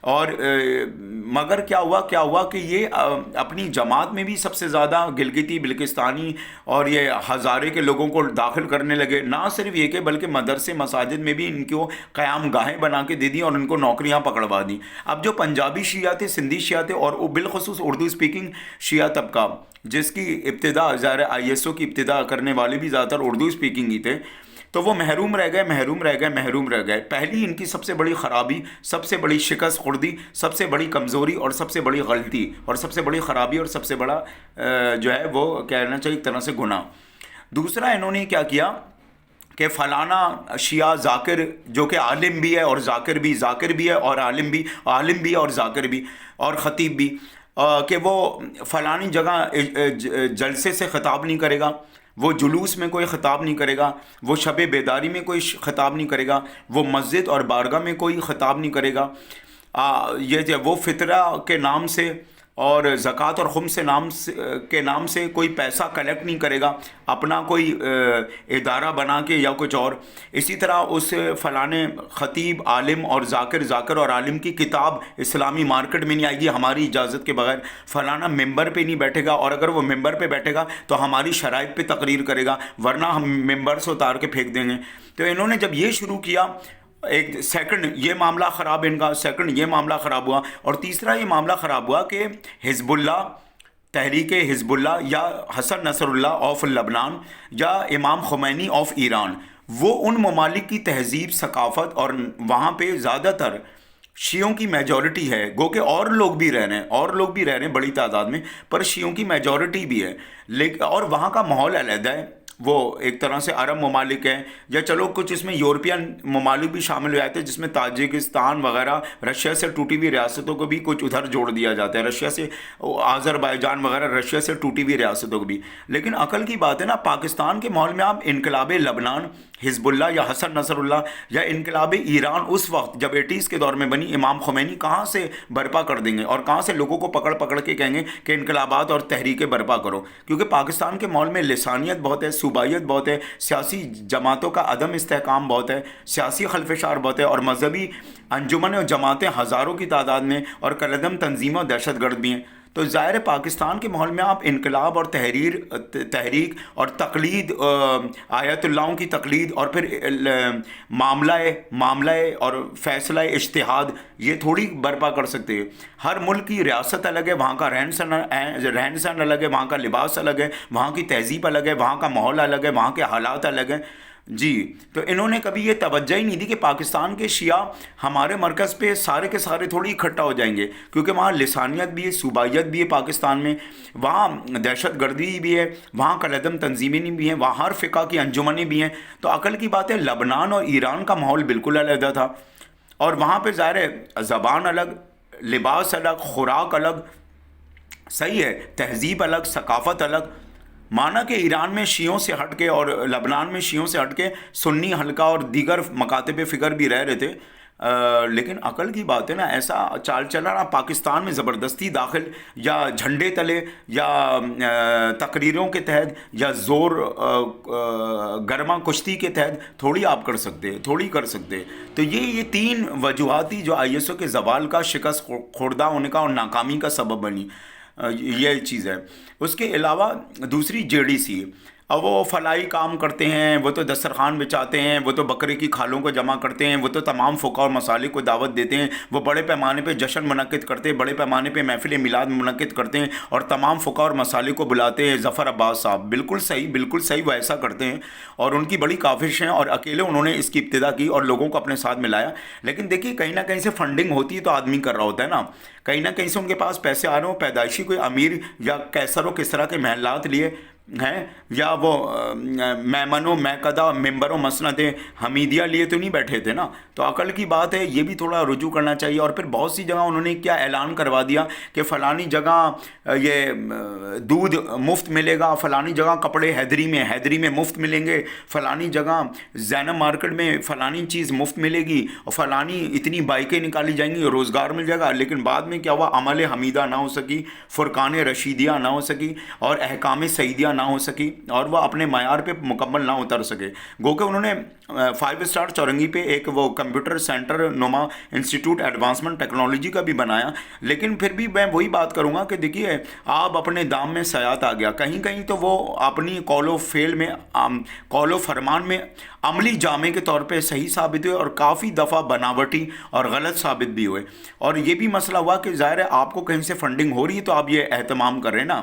اور مگر کیا ہوا کہ یہ اپنی جماعت میں بھی سب سے زیادہ گلگتی بلتستانی اور یہ ہزارے کے لوگوں کو داخل کرنے لگے. نہ صرف یہ کہ بلکہ مدرسے مساجد میں بھی ان کو قیام گاہیں بنا کے دے دی اور ان کو نوکریاں پکڑوا دی. اب جو پنجابی شیعہ تھے، سندھی شیعہ تھے اور بالخصوص اردو اسپیکنگ شیعہ طبقہ، جس کی ابتدا ظاہر آئی ایس او کی ابتدا کرنے والے بھی زیادہ تر اردو اسپیکنگ ہی تھے، تو وہ محروم رہ گئے. پہلی ان کی سب سے بڑی خرابی، سب سے بڑی شکست خوردی، سب سے بڑی کمزوری اور سب سے بڑی غلطی اور سب سے بڑی خرابی اور سب سے بڑا جو ہے وہ کہنا چاہیے ایک طرح سے گناہ. دوسرا انہوں نے کیا کیا کہ فلانا شیعہ ذاکر جو کہ عالم بھی ہے اور ذاکر بھی ہے اور عالم بھی اور ذاکر بھی اور خطیب بھی، کہ وہ فلانی جگہ جلسے سے خطاب نہیں کرے گا، وہ جلوس میں کوئی خطاب نہیں کرے گا، وہ شب بیداری میں کوئی خطاب نہیں کرے گا، وہ مسجد اور بارگاہ میں کوئی خطاب نہیں کرے گا، یہ وہ فطرہ کے نام سے اور زکوٰۃ اور خمس کے نام سے کوئی پیسہ کلیکٹ نہیں کرے گا اپنا کوئی ادارہ بنا کے یا کچھ اور. اسی طرح اس فلانے خطیب عالم اور ذاکر اور عالم کی کتاب اسلامی مارکیٹ میں نہیں آئے گی ہماری اجازت کے بغیر. فلانا ممبر پہ نہیں بیٹھے گا، اور اگر وہ ممبر پہ بیٹھے گا تو ہماری شرائط پہ تقریر کرے گا، ورنہ ہم ممبر سے اتار کے پھینک دیں گے. تو انہوں نے جب یہ شروع کیا، ایک سیکنڈ یہ معاملہ خراب ان کا، سیکنڈ یہ معاملہ خراب ہوا، اور تیسرا یہ معاملہ خراب ہوا کہ حزب اللہ، تحریک حزب اللہ یا حسن نصر اللہ آف لبنان یا امام خمینی آف ایران، وہ ان ممالک کی تہذیب، ثقافت اور وہاں پہ زیادہ تر شیعوں کی میجورٹی ہے، گو کہ اور لوگ بھی رہ رہے ہیں بڑی تعداد میں، پر شیعوں کی میجورٹی بھی ہے. لیکن اور وہاں کا ماحول علیحدہ ہے، وہ ایک طرح سے عرب ممالک ہیں، یا چلو کچھ اس میں یورپین ممالک بھی شامل ہو جاتے ہیں، جس میں تاجکستان وغیرہ، رشیا سے ٹوٹی ہوئی ریاستوں کو بھی کچھ ادھر جوڑ دیا جاتا ہے، رشیا سے آذربائیجان وغیرہ رشیا سے ٹوٹی ہوئی ریاستوں کو بھی. لیکن عقل کی بات ہے نا، پاکستان کے ماحول میں آپ انقلاب لبنان، حزب اللہ یا حسن نصر اللہ یا انقلاب ایران اس وقت جب 80s کے دور میں بنی، امام خمینی کہاں سے برپا کر دیں گے اور کہاں سے لوگوں کو پکڑ کے کہیں گے کہ انقلابات اور تحریکیں برپا کرو؟ کیونکہ پاکستان کے ماحول میں لسانیت بہت ہے، صوبائیت بہت ہے، سیاسی جماعتوں کا عدم استحکام بہت ہے، سیاسی خلفشار بہت ہے، اور مذہبی انجمن اور جماعتیں ہزاروں کی تعداد میں اور کالعدم تنظیمیں اور دہشت گرد بھی ہیں. تو ظاہر پاکستان کے ماحول میں آپ انقلاب اور تحریک اور تقلید، آیت اللہوں کی تقلید، اور پھر معاملہ اور فیصلہ اجتہاد یہ تھوڑی برپا کر سکتے ہیں. ہر ملک کی ریاست الگ ہے، وہاں کا رہن سہن الگ ہے، وہاں کا لباس الگ ہے، وہاں کی تہذیب الگ ہے، وہاں کا ماحول الگ ہے، وہاں کے حالات الگ ہیں. جی، تو انہوں نے کبھی یہ توجہ ہی نہیں دی کہ پاکستان کے شیعہ ہمارے مرکز پہ سارے کے سارے تھوڑی اکٹھا ہو جائیں گے، کیونکہ وہاں لسانیت بھی ہے، صوبائیت بھی ہے پاکستان میں، وہاں دہشت گردی بھی ہے، وہاں کالعدم تنظیمیں بھی ہیں، وہاں ہر فقہ کی انجمنیں بھی ہیں. تو عقل کی بات ہے، لبنان اور ایران کا ماحول بالکل علیحدہ تھا، اور وہاں پہ ظاہر ہے زبان الگ، لباس الگ، خوراک الگ، صحیح ہے، تہذیب الگ، ثقافت الگ. مانا کہ ایران میں شیعوں سے ہٹ کے اور لبنان میں شیعوں سے ہٹ کے سنی حلقہ اور دیگر مکاتب فکر بھی رہ رہے تھے، لیکن عقل کی بات ہے نا، ایسا چال چلا نا پاکستان میں زبردستی داخل یا جھنڈے تلے یا تقریروں کے تحت یا زور گرما کشتی کے تحت تھوڑی آپ کر سکتے. تو یہ تین وجوہاتی جو آئی ایس او کے زوال کا، شکست خوردہ ہونے کا اور ناکامی کا سبب بنی، یہ چیز ہے. اس کے علاوہ دوسری جے ڈی سی، اب وہ فلاحی کام کرتے ہیں، وہ تو دسترخوان بچاتے ہیں، وہ تو بکرے کی کھالوں کو جمع کرتے ہیں، وہ تو تمام فقہ اور مسالک کو دعوت دیتے ہیں، وہ بڑے پیمانے پہ جشن منعقد کرتے ہیں، بڑے پیمانے پہ محفل میلاد منعقد کرتے ہیں اور تمام فقہ اور مسالک کو بلاتے ہیں. ظفر عباس صاحب بالکل صحیح وہ ایسا کرتے ہیں، اور ان کی بڑی کاوش ہیں، اور اکیلے انہوں نے اس کی ابتدا کی اور لوگوں کو اپنے ساتھ ملایا. لیکن دیکھیے کہیں نہ کہیں سے فنڈنگ ہوتی ہے تو آدمی کر رہا ہوتا ہے نا، کہیں نہ کہیں سے ان کے پاس پیسے آ رہے ہوں، پیدائشی کوئی امیر یا کیسر و کسرا کے محلات لیے ہیں، یا وہ میمن و میکدہ ممبر و مسند حمیدیہ لیے تو نہیں بیٹھے تھے نا. تو عقل کی بات ہے، یہ بھی تھوڑا رجوع کرنا چاہیے. اور پھر بہت سی جگہ انہوں نے کیا اعلان کروا دیا کہ فلانی جگہ یہ دودھ مفت ملے گا، فلانی جگہ کپڑے حیدری میں مفت ملیں گے، فلانی جگہ زینب مارکیٹ میں فلانی چیز مفت ملے گی، اور فلانی اتنی بائکیں نکالی جائیں گی، روزگار مل جائے گا. لیکن بعد میں کیا ہوا، عمل حمیدہ نہ ہو سکی، فرقان رشیدیہ نہ ہو سکی، اور احکام سعیدیہ نہ ہو سکی اور وہ اپنے معیار پہ مکمل نہ اتر سکے. گو کہ انہوں نے 5 اسٹار چورنگی پہ ایک وہ کمپیوٹر سینٹر نما انسٹیٹیوٹ ایڈوانسمنٹ ٹیکنالوجی کا بھی بنایا. لیکن پھر بھی میں وہی بات کروں گا کہ دیکھیے آپ اپنے دام میں سیات آ گیا. کہیں کہیں تو وہ اپنی قول و فعل میں قول و فرمان میں عملی جامع کے طور پہ صحیح ثابت ہوئے اور کافی دفعہ بناوٹی اور غلط ثابت بھی ہوئے. اور یہ بھی مسئلہ ہوا کہ ظاہر ہے آپ کو کہیں سے فنڈنگ ہو رہی ہے تو آپ یہ اہتمام کر رہے ہیں نا,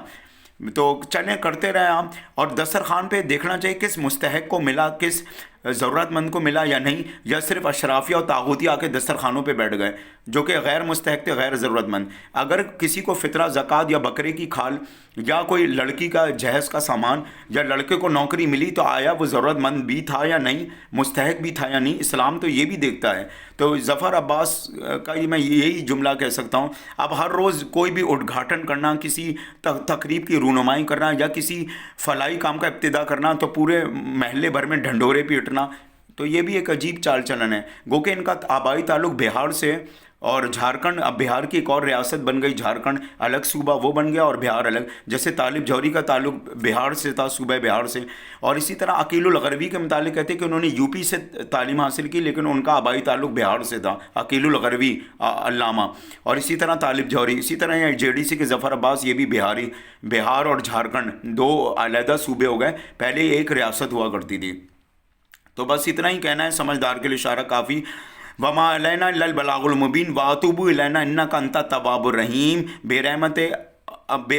تو چلیں کرتے رہیں آپ. اور دسترخوان پہ دیکھنا چاہیے کس مستحق کو ملا, کس ضرورت مند کو ملا یا نہیں, یا صرف اشرافیہ اور طاغوتی آ کے دسترخوانوں پہ بیٹھ گئے جو کہ غیر مستحق تھے, غیر ضرورت مند. اگر کسی کو فطرہ زکوٰۃ یا بکرے کی کھال یا کوئی لڑکی کا جہیز کا سامان یا لڑکے کو نوکری ملی تو آیا وہ ضرورت مند بھی تھا یا نہیں, مستحق بھی تھا یا نہیں, اسلام تو یہ بھی دیکھتا ہے. تو ظفر عباس کا میں یہی جملہ کہہ سکتا ہوں, اب ہر روز کوئی بھی اُدگھاٹن کرنا, کسی تقریب کی رونمائی کرنا یا کسی فلاحی کام کا ابتدا کرنا تو پورے محلے بھر میں ڈھنڈورے پیٹنا, تو یہ بھی ایک عجیب چال چلن ہے. گو کہ ان کا آبائی تعلق بہار سے, اور جھارکھنڈ اب بہار کی ایک اور ریاست بن گئی, جھارکھنڈ الگ صوبہ وہ بن گیا اور بہار الگ. جیسے طالب جوہری کا تعلق بہار سے تھا, صوبہ بہار سے. اور اسی طرح عقیل الغربی کے متعلق کہتے ہیں کہ انہوں نے یو پی سے تعلیم حاصل کی لیکن ان کا آبائی تعلق بہار سے تھا, عقیل الغربی علامہ. اور اسی طرح طالب جوہری, اسی طرح یہ جے ڈی سی کے ظفر عباس, یہ بھی بہاری. بہار اور جھارکھنڈ دو علیحدہ صوبے ہو گئے, پہلے ایک ریاست ہوا کرتی تھی. تو بس اتنا ہی کہنا ہے, سمجھدار کے لیے اشارہ کافی. وما علینا الا البلاغ المبین واتوبوا الینا انک انت التواب الرحیم. بے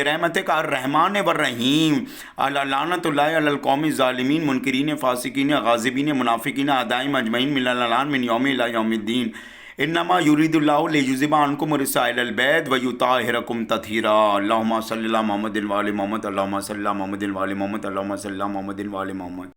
رحمتک الرحمن والرحیم. لعنت اللہ علی القوم الظالمین منکرین فاسقین غاضبین منافقین اعدائهم اجمعین من الان من یوم الی یوم الدین. انما یرید اللہ لیذہب عنکم الرجس اہل البیت ویطہرکم تطہیرا. اللہم صلی علی محمد وعلی محمد, اللہم صلی علی محمد وعلی محمد, اللہم صلی علی محمد وعلی محمد.